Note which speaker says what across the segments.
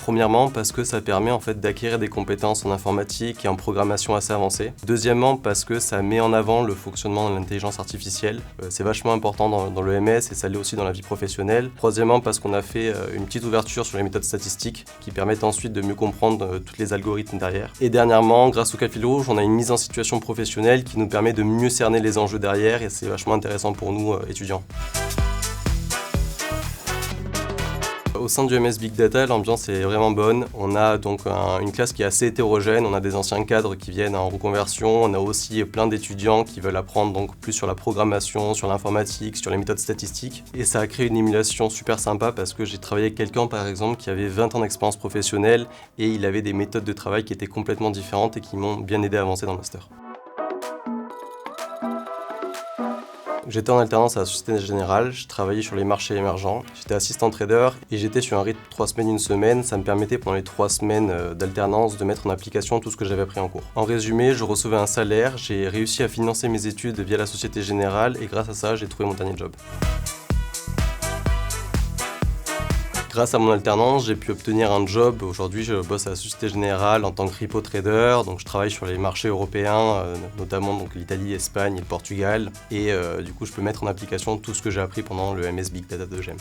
Speaker 1: Premièrement, parce que ça permet en fait d'acquérir des compétences en informatique et en programmation assez avancées. Deuxièmement, parce que ça met en avant le fonctionnement de l'intelligence artificielle. C'est vachement important dans le MS et ça l'est aussi dans la vie professionnelle. Troisièmement, parce qu'on a fait une petite ouverture sur les méthodes statistiques qui permettent ensuite de mieux comprendre tous les algorithmes derrière. Et dernièrement, grâce au cas fil rouge, on a une mise en situation professionnelle qui nous permet de mieux cerner les enjeux derrière et c'est vachement intéressant pour nous étudiants. Au sein du MS Big Data, l'ambiance est vraiment bonne. On a donc une classe qui est assez hétérogène. On a des anciens cadres qui viennent en reconversion. On a aussi plein d'étudiants qui veulent apprendre donc plus sur la programmation, sur l'informatique, sur les méthodes statistiques. Et ça a créé une émulation super sympa parce que j'ai travaillé avec quelqu'un par exemple qui avait 20 ans d'expérience professionnelle et il avait des méthodes de travail qui étaient complètement différentes et qui m'ont bien aidé à avancer dans le master. J'étais en alternance à la Société Générale, je travaillais sur les marchés émergents, j'étais assistant trader et j'étais sur un rythme 3 semaines, 1 semaine. Ça me permettait pendant les 3 semaines d'alternance de mettre en application tout ce que j'avais appris en cours. En résumé, je recevais un salaire, j'ai réussi à financer mes études via la Société Générale et grâce à ça, j'ai trouvé mon dernier job. Grâce à mon alternance, j'ai pu obtenir un job. Aujourd'hui, je bosse à la Société Générale en tant que repo trader. Donc, je travaille sur les marchés européens, notamment donc, l'Italie, l'Espagne et le Portugal. Et du coup, je peux mettre en application tout ce que j'ai appris pendant le MS Big Data de GEM.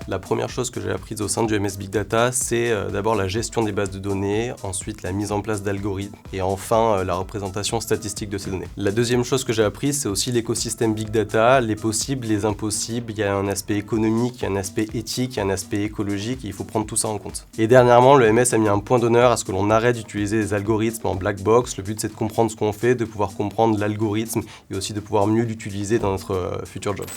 Speaker 1: La première chose que j'ai apprise au sein du MS Big Data, c'est d'abord la gestion des bases de données, ensuite la mise en place d'algorithmes et enfin la représentation statistique de ces données. La deuxième chose que j'ai apprise, c'est aussi l'écosystème Big Data, les possibles, les impossibles. Il y a un aspect économique, il y a un aspect éthique, il y a un aspect écologique et il faut prendre tout ça en compte. Et dernièrement, le MS a mis un point d'honneur à ce que l'on arrête d'utiliser les algorithmes en black box. Le but, c'est de comprendre ce qu'on fait, de pouvoir comprendre l'algorithme et aussi de pouvoir mieux l'utiliser dans notre futur job.